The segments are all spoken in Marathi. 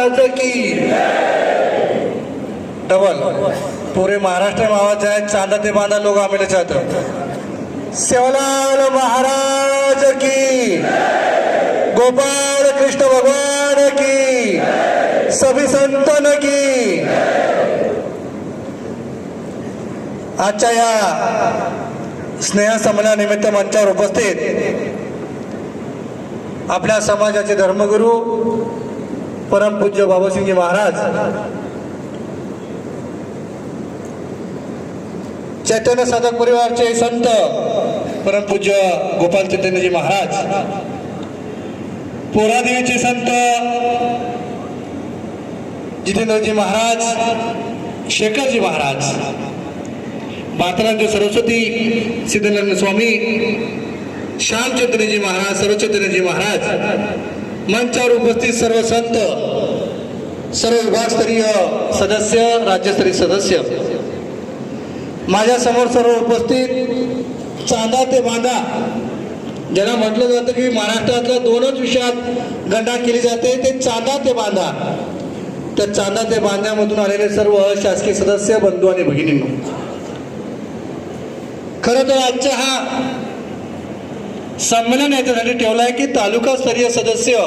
महाराज की डबल पूरे महाराष्ट्र में आवाज है। चांदा ते बांधा लोग आमेले चाहते। सेवालाल महाराज की, गोपाल कृष्ण भगवान की, सभी संतन की। आजच्या या स्नेह संमेलनानिमित्त मंचावर उपस्थित आपल्या समाजाचे धर्मगुरू परमपूज्य बाबासिंगजी महाराज, चैतन्य साधक परिवारचे संत परमपूज्य गोपाल चैतन्यजी महाराज, पोरादेवीचे संत जितेंद्रजी महाराज, शेखरजी महाराज, मातारांचे सरस्वती सिद्धनारायण स्वामी, श्यामचंद्रजी महाराज, सर्वचंद्रजी महाराज, मंचावर उपस्थित सर्व संत, सर्व विभागस्तरीय सदस्य, राज्यस्तरीय सदस्य, माझ्या समोर सर्व उपस्थित चांदा ते बांधा ज्यांना म्हटलं जातं की महाराष्ट्रातल्या दोनच विषयात गणना केली जाते, ते चांदा ते बांधा. त्या चांदा ते बांध्यामधून आलेले सर्व शासकीय सदस्य, बंधू आणि भगिनींनो, खरं तर आजचा हा संमेलन याच्यासाठी ठेवला आहे की तालुकास्तरीय सदस्य,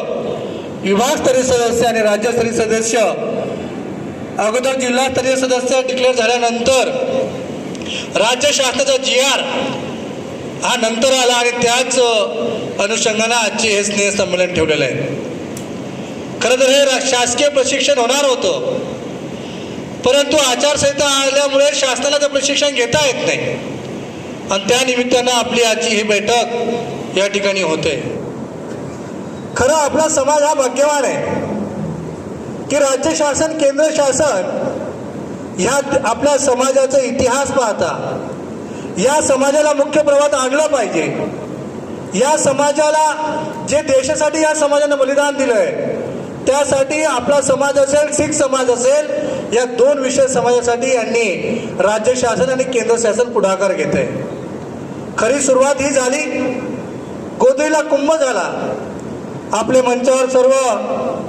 विभागस्तरीय सदस्य आणि राज्यस्तरीय सदस्य, अगोदर जिल्हास्तरीय सदस्य डिक्लेअर झाल्यानंतर राज्य शासनाचा GR हा नंतर आला आणि त्याच अनुषंगाने आजचे हे स्नेह संमेलन ठेवलेलं आहे. खरं तर हे शासकीय प्रशिक्षण होणार होतं, परंतु आचारसंहिता आल्यामुळे शासनाला ते प्रशिक्षण घेता येत नाही आणि त्या निमित्तानं आपली आजची ही बैठक या ठिकाणी होते. खरं आपला समाज हा भाग्यवान आहे की राज्य शासन, केंद्र शासन ह्या आपल्या समाजाचा इतिहास पाहता या समाजाला मुख्य प्रवाहात आणलं पाहिजे. या समाजाला जे देशासाठी या समाजाने बलिदान दिलंय त्यासाठी आपला समाज असेल, शीख समाज असेल, या दोन विशेष समाजासाठी यांनी राज्य शासन आणि केंद्र शासन पुढाकार घेत आहे. खरी सुरुवात ही झाली, गोदरीला कुंभ झाला. आपले मंचावर सर्व,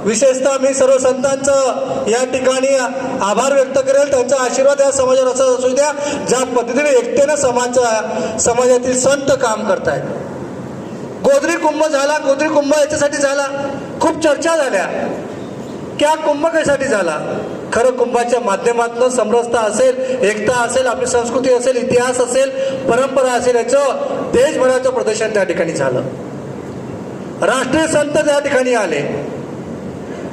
विशेषतः मी सर्व संतांचं या ठिकाणी आभार व्यक्त करेल. त्यांचा आशीर्वाद या समाजावर असा असू द्या ज्या पद्धतीने एकतेनं समाजातील संत काम करतायत. गोदरी कुंभ झाला. गोदरी कुंभ याच्यासाठी झाला, खूप चर्चा झाल्या की हा कुंभ कशासाठी झाला. खरं कुंभाच्या माध्यमातून समरसता असेल, एकता असेल, आपली संस्कृती असेल, इतिहास असेल, परंपरा असेल, याचं देशभराचं प्रदर्शन त्या ठिकाणी झालं. राष्ट्रीय संत त्या ठिकाणी आले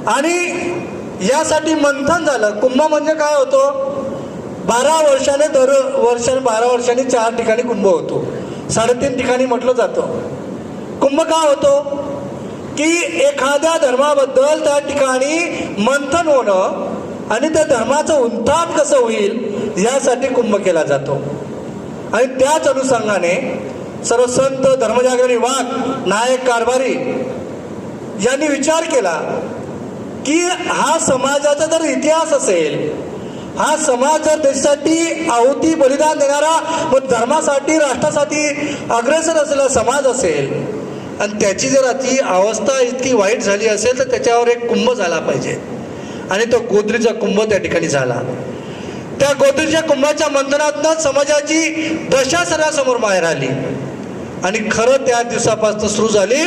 आणि यासाठी मंथन झालं. कुंभ म्हणजे काय होतो, 12 वर्षाने 12 वर्षांनी 4 ठिकाणी कुंभ होतो, 3.5 ठिकाणी म्हटलं जातं. कुंभ का होतो की एखाद्या धर्माबद्दल त्या ठिकाणी मंथन होणं आणि त्या धर्माचं उत्थान कसं होईल यासाठी कुंभ केला जातो. आणि त्याच अनुषंगाने सर्व संत, धर्मजागरण विभाग, नायक, कारभारी यांनी विचार केला की हा समाजाचा जर इतिहास असेल, हा समाज जर देशासाठी आहुती बलिदान देणारा व धर्मासाठी, राष्ट्रासाठी अग्रेसर असलेला समाज असेल आणि त्याची जर अति अवस्था इतकी वाईट झाली असेल तर त्याच्यावर एक कुंभ झाला पाहिजे. आणि तो गोदरीचा कुंभ त्या ठिकाणी झाला. त्या गोदरीच्या कुंभाच्या मंथनातनं समाजाची दशा सर्वांसमोर बाहेर आली आणि खरं त्या दिवसापासून सुरू झाली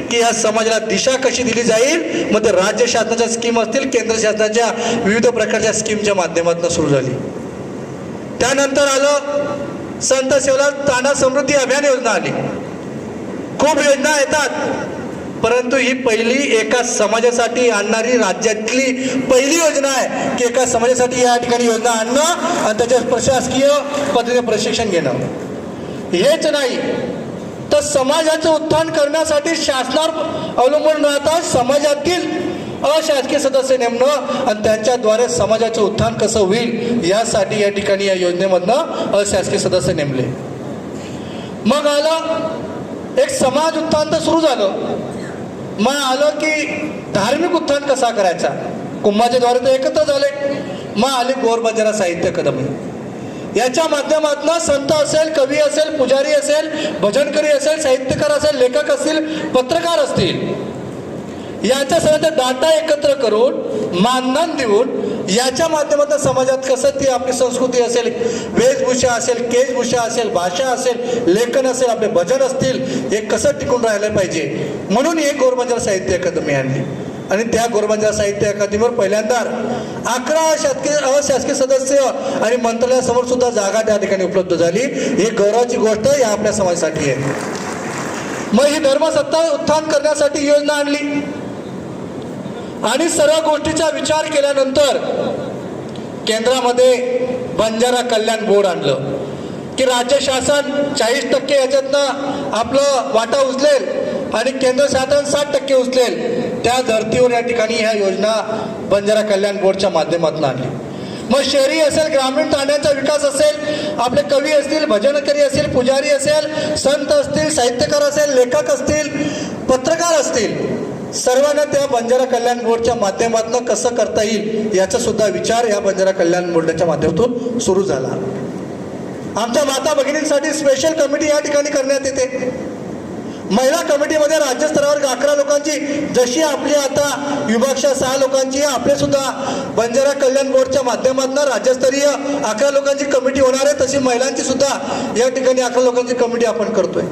की या समाजाला दिशा कशी दिली जाईल. मग ते राज्य शासनाच्या स्कीम असतील, केंद्र शासनाच्या विविध प्रकारच्या स्कीमच्या माध्यमातून सुरू झाली. त्यानंतर आलं संत सेवालाल तांडा समृद्धी अभियान योजना आली. खूप योजना येतात, परंतु ही पहिली एका समाजासाठी आणणारी राज्यातली पहिली योजना आहे की एका समाजासाठी या ठिकाणी योजना आणणं आणि त्याच्या प्रशासकीय पद्धतीने प्रशिक्षण घेणं. हेच नाही तर समाजाचं उत्थान करण्यासाठी शासनावर अवलंबून राहतात समाजातील अशासकीय सदस्य नेमणं आणि त्यांच्याद्वारे समाजाचं उत्थान कसं होईल यासाठी या ठिकाणी या योजनेमधनं अशासकीय सदस्य नेमले. मग आलं एक समाज उत्थान तर सुरू झालं. मग आलं की धार्मिक उत्थान कसा करायचा. कुंभाच्या द्वारे तर एकत्र झाले. मग आली गोरबंजारा साहित्य अकादमी. याच्या माध्यमातून संत असेल, कवी असेल, पुजारी असेल, भजनकरी असेल, साहित्यकार असेल, लेखक असतील, पत्रकार असतील, याच्या सगळ्याचा डाटा एकत्र करून मानधन देऊन याच्या माध्यमातून समाजात कसं ती आपली संस्कृती असेल, वेशभूषा असेल, केशभूषा असेल, भाषा असेल, लेखन असेल, आपले भजन असतील, हे कसं टिकून राहिलं पाहिजे म्हणून एक गोरबंजारा साहित्य अकादमी आणली. आणि त्या गोरबंजारा साहित्य अकादमीवर पहिल्यांदा 11 अशासकीय सदस्य आणि मंत्रालयासमोर सुद्धा जागा त्या ठिकाणी उपलब्ध झाली. ही गौरवाची गोष्ट या आपल्या समाजासाठी आहे. मग ही धर्मसत्ता उत्थान करण्यासाठी योजना आणली आणि सर्व गोष्टीचा विचार केल्यानंतर केंद्रामध्ये बंजारा कल्याण बोर्ड आणलं की राज्य शासन 40% याच्यातनं आपलं वाटा उचलेल आणि केंद्र शासन 60% उचलेल. त्या धर्तीवर या ठिकाणी ह्या योजना बंजारा कल्याण बोर्डच्या माध्यमातून आणली. मग शहरी असेल, ग्रामीण तांड्यांचा विकास असेल, आपले कवी असतील, भजनकरी असेल, पुजारी असेल, संत असतील, साहित्यकार असेल, लेखक असतील, पत्रकार असतील, सर्वांना त्या बंजारा कल्याण बोर्डच्या माध्यमातून कसं करता येईल याचा सुद्धा विचार या बंजारा कल्याण बोर्डाच्या माध्यमातून सुरू झाला. आमच्या माता भगिनींसाठी स्पेशल कमिटी या ठिकाणी करण्यात येते. महिला कमिटीमध्ये राज्यस्तरावर 11 लोकांची, जशी आपली आता विभागशा 6 लोकांची, आपले सुद्धा बंजारा कल्याण बोर्डच्या माध्यमातून राज्यस्तरीय 11 लोकांची कमिटी होणार आहे. तशी महिलांची सुद्धा या ठिकाणी 11 लोकांची कमिटी आपण करतोय.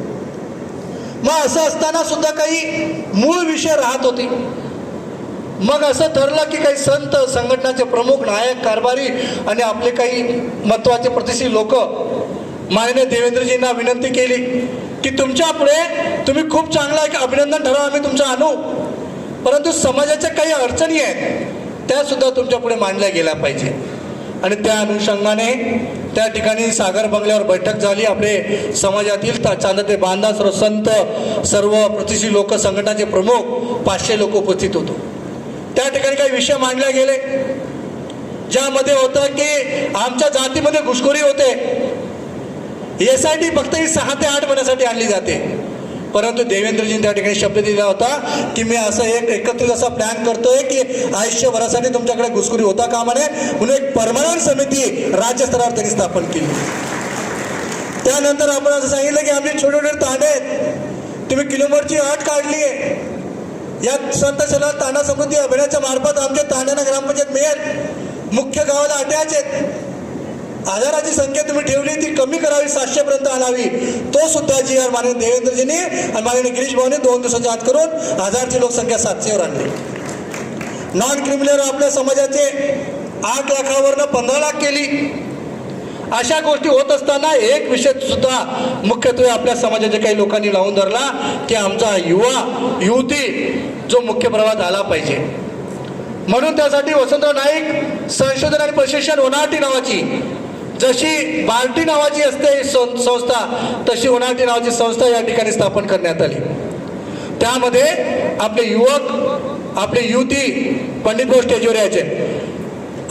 मग असं असताना सुद्धा काही मूळ विषय राहत होती. मग असं ठरलं की काही संत, संघटनाचे प्रमुख, नायक, कारभारी आणि आपले काही महत्वाचे प्रतिष्ठित लोक माननीय देवेंद्रजींना विनंती केली की तुमच्या पुढे तुम्ही खूप चांगला एक अभिनंदन ठराव आम्ही तुमचं आणू, परंतु समाजाच्या काही अडचणी आहेत त्या सुद्धा तुमच्या पुढे मांडल्या गेल्या पाहिजे. आणि त्या अनुषंगाने त्या ठिकाणी सागर बंगल्यावर बैठक झाली. आपले समाजातील चांदा ते बांधा सर्व संत, सर्व प्रतिष्ठित लोक, संघटनाचे प्रमुख 500 लोक उपस्थित होतो. त्या ठिकाणी काही विषय मांडले गेले ज्यामध्ये होतं की आमच्या जातीमध्ये घुसखोरी होते. SIT फक्त ही 6 ते 8 महिन्यासाठी आणली जाते. परंतु देवेंद्रजींनी त्या ठिकाणी शब्द दिला होता की मी असं एक एकत्रित असा प्लॅन करतोय की आयुष्यभरासाठी तुमच्याकडे घुसखोरी होता कामा नये म्हणून एक परमनंट समिती राज्यस्तरावर त्यांनी स्थापन केली. त्यानंतर आपण असं सांगितलं की आमचे छोटे छोटे तांडे आहेत, तुम्ही किलोमीटरची अट काढली आहे. या संत शला तांडा समृद्धी अभियानाच्या मार्फत आमच्या तांड्यांना ग्रामपंचायत मिळेल. मुख्य गावाला अटॅच आहेत. आजाराची संख्या तुम्ही ठेवली ती कमी करावी, 700 पर्यंत आणावी. तो सुद्धा GR माननीय देवेंद्रजींनी आणि माननीय गिरीश भाऊने 2 दिवसाच्या आत करून 1000ची लोकसंख्या 700 वर आणली. नॉन क्रिमिनल आपल्या समाजाचे 8 लाखावरनं 15 लाख केली. अशा गोष्टी होत असताना एक विषय सुद्धा मुख्यत्वे आपल्या समाजाच्या काही लोकांनी लावून धरला की आमचा युवती जो मुख्य प्रवाहात आला पाहिजे. म्हणून त्यासाठी वसंतराव नाईक संशोधन आणि प्रशिक्षण होणाटी नावाची, जशी बार्टी नावाची असते संस्था, तशी होणाटी नावाची संस्था या ठिकाणी स्थापन करण्यात आली. त्यामध्ये आपले युवक, आपले युवती पंडित भाऊ स्टेजवर यायचे.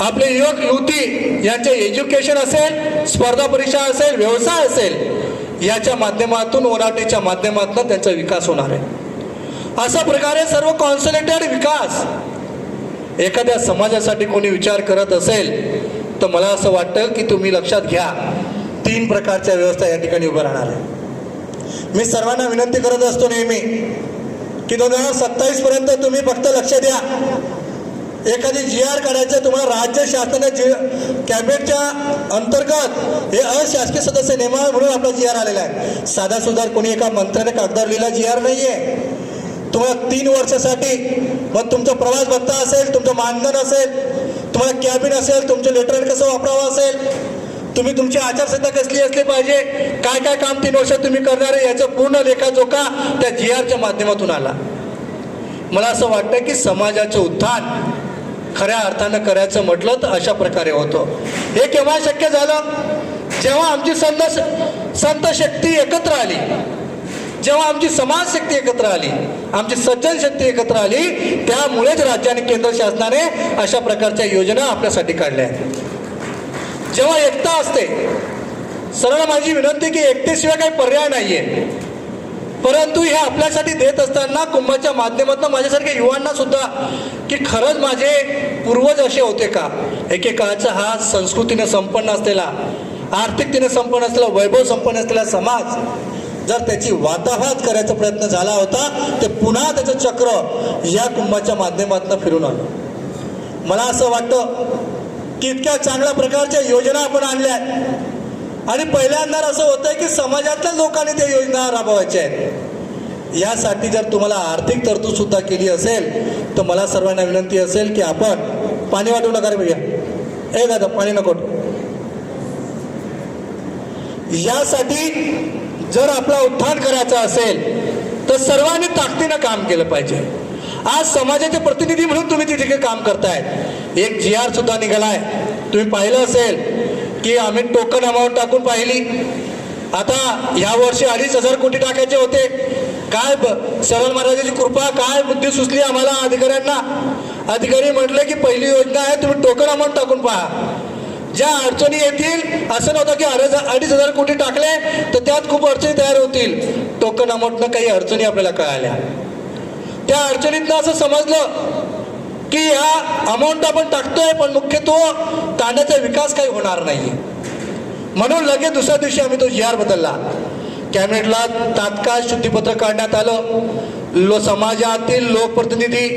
आपले युवक युवती यांचे एज्युकेशन असेल, स्पर्धा परीक्षा असेल, व्यवसाय असेल, याच्या माध्यमातून ओनाटीच्या माध्यमातून त्यांचा विकास होणार आहे. अशा प्रकारे सर्व कॉन्सोलिडेटेड विकास एखाद्या समाजासाठी कोणी विचार करत असेल तर मला असं वाटतं की तुम्ही लक्षात घ्या 3 प्रकारच्या व्यवस्था या ठिकाणी उभं राहणार आहे. मी सर्वांना विनंती करत असतो नेहमी की 2027 पर्यंत तुम्ही फक्त लक्ष द्या. एखादी GR काढायचं तुम्हाला राज्य शासनाने कॅबिनेटच्या अंतर्गत हे अशासकीय सदस्य नेमा म्हणून आपला GR आलेला आहे. साधा सुधार कोणी एका मंत्र्याने कागदावर लिहिला GR नाहीये. तुम्हाला 3 वर्षासाठी मग तुमचा प्रवास भत्ता असेल, तुमचं मानधन असेल, तुम्हाला कॅबिन असेल, तुमचं लेटर कसं वापरावं असेल, तुम्ही तुमची आचारसंहिता कसली असली पाहिजे, काय काय काम 3 वर्षात तुम्ही करणार आहे याचं पूर्ण लेखाजोखा त्या GRच्या माध्यमातून आला. मला असं वाटतं की समाजाचं उत्थान खऱ्या अर्थानं करायचं म्हटलं तर अशा प्रकारे होतं. हे केव्हा शक्य झालं? जेव्हा आमची संत शक्ती एकत्र आली, जेव्हा आमची समाज शक्ती एकत्र आली, आमची सज्जन शक्ती एकत्र आली, त्यामुळेच राज्य आणि केंद्र शासनाने अशा प्रकारच्या योजना आपल्यासाठी काढल्या आहेत. जेव्हा एकता असते, सरळ माझी विनंती की एकतेशिवाय काही पर्याय नाहीये. परंतु हे आपल्यासाठी देत असताना कुंभाच्या माध्यमातून माझ्यासारख्या युवांना सुद्धा की खरंच माझे पूर्वज असे होते का? एकेकाळचा हा संस्कृतीने संपन्न असलेला, आर्थिकतेने संपन्न असलेला, वैभव संपन्न असलेला समाज जर त्याची वाताहत करायचा प्रयत्न झाला होता ते पुन्हा त्याचं चक्र या कुंभाच्या माध्यमातून फिरून आलं। मला असं वाटतं की इतक्या चांगल्या प्रकारच्या योजना आपण आणल्या आहेत आणि पहिल्यांदा असं होतंय की समाजातल्या लोकांनी त्या योजना राबवायच्या आहेत। यासाठी जर तुम्हाला आर्थिक तरतूद सुद्धा केली असेल तर मला सर्वांना विनंती असेल की आपण पाणी वाटू नका रे भैया, ए दादा पाणी नको। यासाठी जर आपला उत्थान करायचा असेल तर सर्वांनी ताकदीनं काम केलं पाहिजे। आज समाजाचे प्रतिनिधी म्हणून तुम्ही तिथे काम करतायत। एक GR सुद्धा निघालाय, तुम्ही पाहिलं असेल की आम्ही टोकन अमाऊंट टाकून पाहिली। आता या वर्षी 2,500 कोटी टाकायचे होते। काय सरळ महाराजांची कृपा, काय बुद्धी सुचली आम्हाला अधिकाऱ्यांना। अधिकारी म्हटले की पहिली योजना आहे, तुम्ही टोकन अमाऊंट टाकून पहा, ज्या अडचणी येतील। असं नव्हतं की 2,500 कोटी टाकले तर त्यात खूप अडचणी तयार होतील। टोकन अमाऊंटनं काही अडचणी आपल्याला कळाल्या। त्या अडचणीतनं असं समजलं की या अमाऊंट आपण टाकतोय पण मुख्यत्वे तांड्याचा विकास काही होणार नाही। म्हणून लगेच दुसऱ्या दिवशी आम्ही तो GR बदलला। कॅबिनेटला तात्काळ शुद्धीपत्र काढण्यात आलं। समाजातील लोकप्रतिनिधी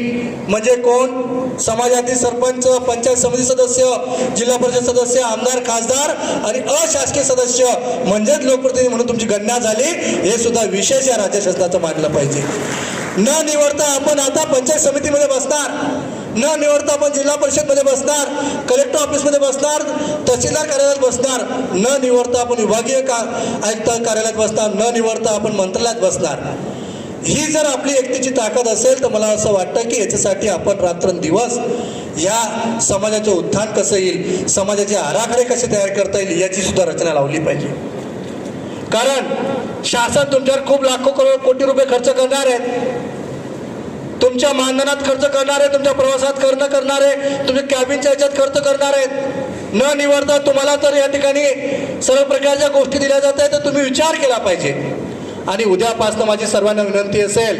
म्हणजे कोण, समाजातील सरपंच, पंचायत समिती सदस्य, जिल्हा परिषद सदस्य, आमदार, खासदार आणि अशासकीय सदस्य म्हणजेच लोकप्रतिनिधी म्हणून तुमची गणना झाली। हे सुद्धा विशेष या राज्य शासनाचं मानलं पाहिजे। न निवडता आपण आता पंचायत समितीमध्ये बसणार, न निवडता आपण जिल्हा परिषदमध्ये बसणार, कलेक्टर ऑफिसमध्ये बसणार, तहसीलदार कार्यालयात बसणार, न निवडता आपण विभागीय आयुक्त कार्यालयात बसणार, न निवडता आपण मंत्रालयात बसणार। ही जर आपली एकतेची ताकद असेल तर मला असं वाटतं की याच्यासाठी आपण रात्रंदिवस या समाजाचं उत्थान कसं येईल, समाजाचे आराखडे कसे तयार करता येईल याची सुद्धा रचना लावली पाहिजे। कारण शासन तुमच्यावर खूप लाखो करोड कोटी रुपये खर्च करणार आहेत, तुमच्या मानधनात खर्च करणार आहे, तुमच्या प्रवासात करणार आहे, तुमच्या कॅबिनच्या याच्यात खर्च करणार आहेत। न निवडता तुम्हाला तर या ठिकाणी सर्व प्रकारच्या गोष्टी दिल्या जात आहेत, तर तुम्ही विचार केला पाहिजे। आणि उद्यापासून माझी सर्वांना विनंती असेल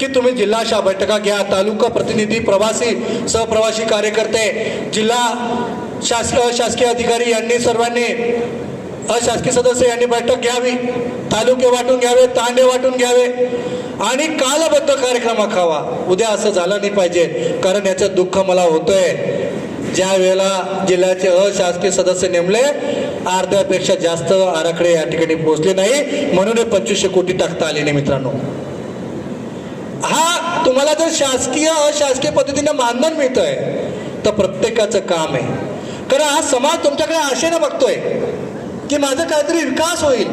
की तुम्ही जिल्हा बैठका घ्या, तालुका प्रतिनिधी, प्रवासी, सहप्रवासी कार्यकर्ते, जिल्हा शासकीय अधिकारी यांनी सर्वांनी, अशासकीय सदस्य यांनी बैठक घ्यावी, तालुके वाटून घ्यावे, तांडे वाटून घ्यावे आणि कालबद्ध कार्यक्रम आखावा। उद्या असं झालं नाही पाहिजे, कारण याचं दुःख मला होतंय। ज्या वेळेला जिल्ह्याचे अशासकीय सदस्य नेमले अर्ध्यापेक्षा जास्त आराखडे या ठिकाणी पोहोचले नाही, म्हणून 2500 कोटी टाकता आले नाही। मित्रांनो, हा तुम्हाला जर शासकीय अशासकीय पद्धतीने मानधन मिळतंय तर प्रत्येकाचं काम आहे। कारण हा समाज तुमच्याकडे आशेनं बघतोय की माझं काहीतरी विकास होईल,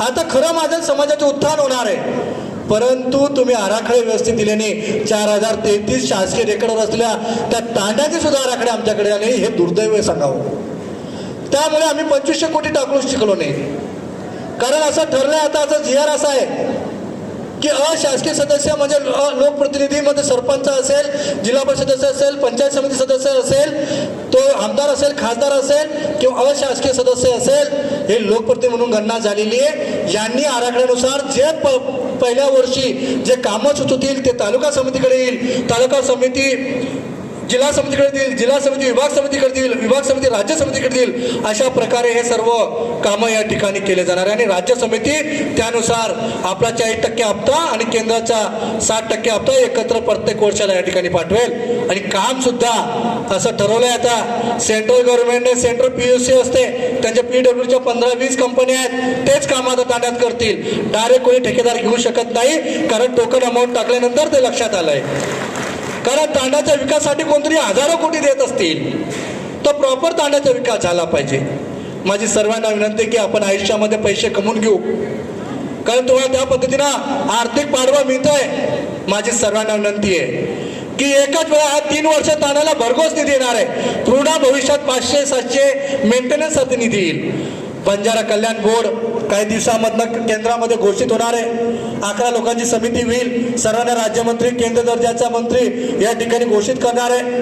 आता खरं माझं समाजाचं उत्थान होणार आहे। परंतु तुम्ही आराखडे व्यवस्थित दिले नाही। 4033 शासकीय रेकॉर्डवर असलेल्या त्या तांड्याचे सुद्धा आराखडे आमच्याकडे आले, हे दुर्दैव सांगावं। त्यामुळे आम्ही 2500 कोटी टाकू शिकलो नाही। कारण असं ठरलंय आता, असं GR असा आहे की अशासकीय सदस्य म्हणजे लोकप्रतिनिधी मध्ये सरपंच असेल, जिल्हा परिषद सदस्य असेल, पंचायत समिती सदस्य असेल, तो आमदार असेल, खासदार असेल किंवा अशासकीय सदस्य असेल, हे लोकप्रतिनिधी म्हणून गणना झालेली आहे। यांनी आराखड्यानुसार जे पहिल्या वर्षी जे कामं सुचवतील ते तालुका समितीकडे येईल, तालुका समिती जिल्हा समितीकडे देईल, जिल्हा समिती विभाग समितीकडे देईल, विभाग समिती राज्य समितीकडे देईल। अशा प्रकारे हे सर्व कामं या ठिकाणी केले जाणार आहे आणि राज्य समिती त्यानुसार आपला 40% हप्ता आणि केंद्राचा 60% हप्ता एकत्र प्रत्येक वर्षाला या ठिकाणी पाठवेल। आणि काम सुद्धा असं ठरवलंय आता, सेंट्रल गव्हर्नमेंटने सेंट्रल PUC असते, त्यांच्या PWच्या 15-20 कंपन्या आहेत, तेच काम आता तांड्यात करतील। डायरेक्ट कोणी ठेकेदार घेऊ शकत नाही, कारण टोकन अमाऊंट टाकल्यानंतर ते लक्षात आलंय। कारण तांड्याच्या विकासासाठी कोणतरी हजारो कोटी देत असतील तर प्रॉपर तांड्याचा विकास झाला पाहिजे। माझी सर्वांना विनंती की आपण आयुष्यामध्ये पैसे कमवून घेऊ, कारण तुम्हाला त्या पद्धतीनं आर्थिक पाठबळ मिळतंय। माझी सर्वांना विनंती आहे की एकाच वेळा हा 3 वर्ष तांड्याला भरघोस निधी येणार आहे, पूर्ण भविष्यात 500-700 मेंटेनन्ससाठी निधी येईल। बंजारा कल्याण बोर्ड काही दिवसामधनं केंद्रामध्ये घोषित होणार आहे, 11 लोकांची समिती होईल, सर्वांना राज्यमंत्री, केंद्र दर्जाचा मंत्री या ठिकाणी घोषित करणार आहे।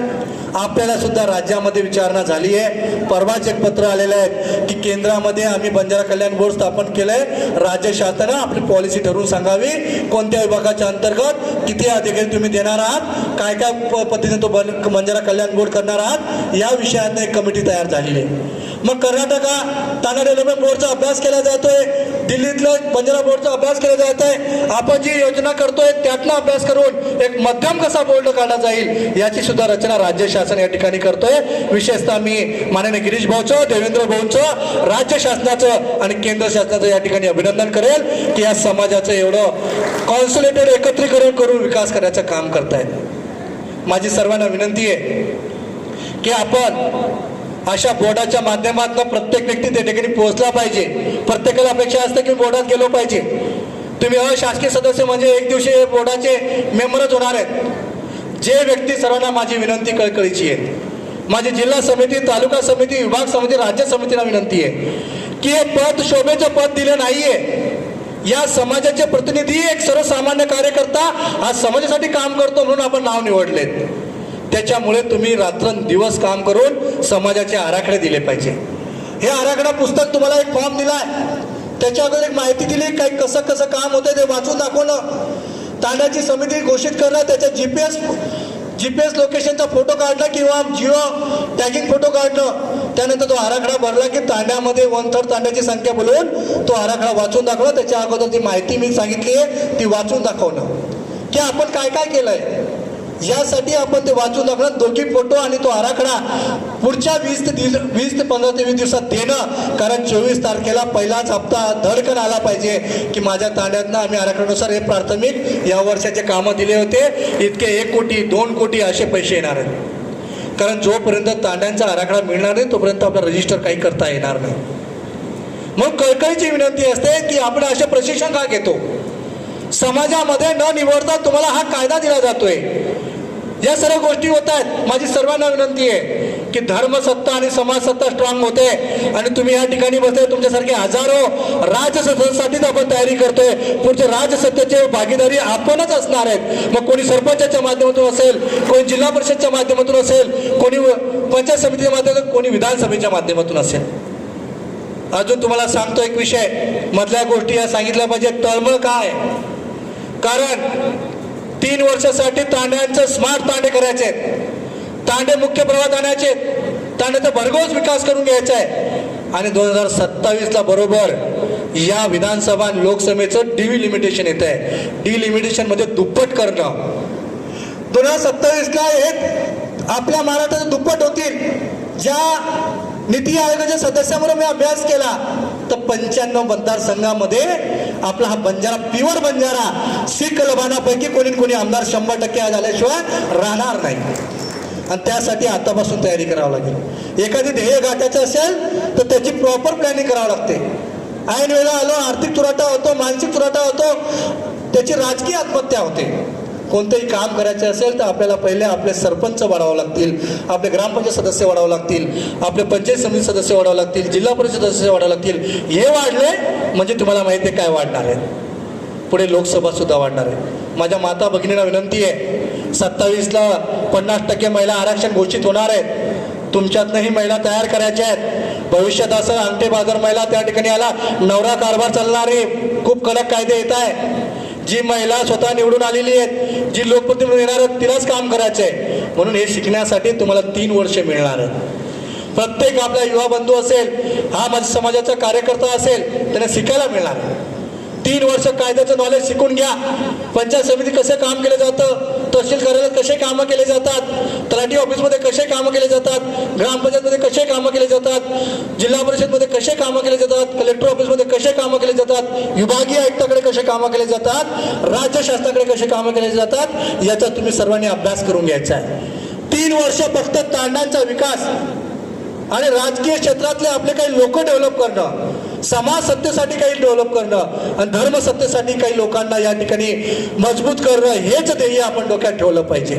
आपल्याला सुद्धा राज्यामध्ये विचारणा झाली आहे, परवाच एक पत्र आलेलं आहे की केंद्रामध्ये आम्ही बंजारा कल्याण बोर्ड स्थापन केलंय, राज्य शासनानं आपली पॉलिसी ठरवून सांगावी, कोणत्या विभागाच्या अंतर्गत किती अधिकारी तुम्ही देणार आहात, काय काय पद्धतीने तो बंजारा कल्याण बोर्ड करणार आहात, या विषयात एक कमिटी तयार झालेली आहे। मग कर्नाटका तांडा डेव्हलपमेंट बोर्डचा अभ्यास केला जातोय, दिल्लीतलं बंजारा बोर्डचा अभ्यास केला जात आहे. आपण जी योजना करतोय त्यातला अभ्यास करून एक मध्यम कसा बोर्ड काढला जाईल याची सुद्धा रचना राज्य शासन या ठिकाणी करतोय. विशेषतः मी माननीय गिरीश भाऊचं, देवेंद्र भाऊंचं, राज्य शासनाचं आणि केंद्र शासनाचं या ठिकाणी अभिनंदन करेल की या समाजाचं एवढं कॉन्सोलिडेटेड एकत्रीकरण करून विकास करायचं काम करतायत. माझी सर्वांना विनंती आहे की आपण अशा बोर्डाच्या माध्यमातून प्रत्येक व्यक्ती त्या ठिकाणी पोहोचला पाहिजे. प्रत्येकाला अपेक्षा असते की बोर्डात गेलो पाहिजे. तुम्ही अशासकीय सदस्य म्हणजे एक दिवशी बोर्डाचे मेंबरच होणार आहेत. जे व्यक्ती, सर्वांना माझी विनंती कळकळीची आहे, माझी जिल्हा समिती, तालुका समिती, विभाग समिती, राज्य समितीला विनंती आहे की हे पद शोभेचं पद दिलं नाहीये. या समाजाचे प्रतिनिधी, एक सर्वसामान्य कार्यकर्ता हा समाजासाठी काम करतो म्हणून आपण नाव निवडलेत. त्याच्यामुळे तुम्ही रात्रंदिवस काम करून समाजाचे आराखडे दिले पाहिजे. हे आराखडा पुस्तक तुम्हाला एक फॉर्म दिलाय, त्याच्या अगोदर एक माहिती दिली, काही कसं कसं काम होतं ते वाचून दाखवणं, तांड्याची समिती घोषित करणं, त्याच्या जीपीएस लोकेशनचा फोटो काढला किंवा जिओ टॅगिंग फोटो काढणं, त्यानंतर तो आराखडा भरला की तांड्यामध्ये 1/3 तांड्याची संख्या बोलवून तो आराखडा वाचून दाखवला. त्याच्या अगोदर ती माहिती मी सांगितली आहे ती वाचून दाखवणं की आपण काय काय केलंय यासाठी आपण ते वाचून दाखवणं. दोघी फोटो आणि तो आराखडा पुढच्या 20 ते 15 ते 20 दिवसात देणं. कारण 24 तारखेला पहिलाच हप्ता धडकन आला पाहिजे की माझ्या तांड्यातनं आम्ही आराखड्यानुसार हे प्राथमिक या वर्षाचे कामं दिले होते, इतके 1 कोटी 2 कोटी असे पैसे येणार आहेत. कारण जोपर्यंत तांड्यांचा आराखडा मिळणार नाही तोपर्यंत आपला रजिस्टर काही करता येणार नाही. मग कळकळीची विनंती असते की आपण असे प्रशिक्षण का घेतो. समाजामध्ये न निवडता तुम्हाला हा कायदा दिला जातोय, या सर्व गोष्टी होत आहेत. माझी सर्वांना विनंती आहे की धर्मसत्ता आणि समाजसत्ता स्ट्रॉंग होते आणि तुम्ही या ठिकाणी बसते. तुमच्यासारखे हजारो राज्यसत्तेसाठीच आपण तयारी करतोय. पुढचे राज्यसत्तेचे भागीदारी आपणच असणार आहेत. मग कोणी सरपंचाच्या माध्यमातून असेल, कोणी जिल्हा परिषदच्या माध्यमातून असेल, कोणी पंचायत समितीच्या माध्यमातून, कोणी विधानसभेच्या माध्यमातून असेल. अजून तुम्हाला सांगतो एक विषय, मधल्या गोष्टी या सांगितल्या पाहिजे. तळमळ काय, कारण 3 वर्षासाठी तांड्यांचं स्मार्ट तांडे करायचे आहेत, तांडे मुख्य प्रवाहात आणायचे, तांड्याचा भरघोस विकास करून घ्यायचा आहे. आणि 2027ला बरोबर या विधानसभा आणि लोकसभेचं डिलिमिटेशन येत आहे. डिलिमिटेशन मध्ये दुप्पट करणं. 2027ला हे आपल्या महाराष्ट्राचे दुप्पट होतील. ज्या नीती आयोगाच्या सदस्यामुळे मी अभ्यास केला तर 95 मतदारसंघामध्ये आपला हा बंजारा, प्युअर बंजारा, शीख लबानापैकी कोणी आमदार 100% झाल्याशिवाय राहणार नाही. आणि त्यासाठी आतापासून तयारी करावी लागेल. एखादी ध्येय गाठायचं असेल तर त्याची प्रॉपर प्लॅनिंग करावं लागते. ऐन वेळेला आलो आर्थिक चुराटा होतो, मानसिक चुराटा होतो, त्याची राजकीय आत्महत्या होते. कोणतंही काम करायचे असेल तर आपल्याला पहिले आपले सरपंच वाढावं लागतील, आपले ग्रामपंचायत सदस्य वाढावं लागतील, आपले पंचायत समिती सदस्य वाढावं लागतील, जिल्हा परिषद सदस्य वाढावं लागतील. हे वाढले म्हणजे तुम्हाला माहिती आहे काय वाढणार आहे, पुढे लोकसभा सुद्धा वाढणार आहे. माझ्या माता भगिनींना विनंती आहे, 27ला 50% महिला आरक्षण घोषित होणार आहेत. तुमच्यातनंही महिला तयार करायच्या आहेत. भविष्यात असं अंगठे बाजार महिला त्या ठिकाणी आला, नवरा कारभार चालणार आहे. खूप कडक कायदे येत आहे. जी महिला स्वतः निवडून आलेली आहेत, जी लोकप्रतिनिधी येणार आहेत, तिलाच काम करायचं आहे. म्हणून हे शिकण्यासाठी तुम्हाला 3 वर्ष मिळणार आहेत. प्रत्येक आपला युवा बंधू असेल, हा माझ्या समाजाचा कार्यकर्ता असेल, त्यांना शिकायला मिळणार. 3 वर्ष कायद्याचं नॉलेज शिकून घ्या. पंचायत समिती कसे काम केले जातं, तहसील कार्यालयात कसे कामं केले जातात, तलाठी ऑफिसमध्ये कसे कामं केले जातात, ग्रामपंचायतमध्ये कसे कामं केले जातात, जिल्हा परिषदमध्ये कसे कामं केले जातात, कलेक्टर ऑफिसमध्ये कसे कामं केले जातात, विभागीय आयुक्ताकडे कसे कामं केले जातात, राज्य शासनाकडे कसे कामं केले जातात, याचा तुम्ही सर्वांनी अभ्यास करून घ्यायचा आहे. 3 वर्ष फक्त तांड्यांचा विकास आणि राजकीय क्षेत्रातले आपले काही लोक डेव्हलप करणं, समाज सत्तेसाठी काही डेव्हलप करणं आणि धर्मसत्तेसाठी काही लोकांना या ठिकाणी मजबूत करणं, हेच ध्येय आपण डोक्यात ठेवलं पाहिजे.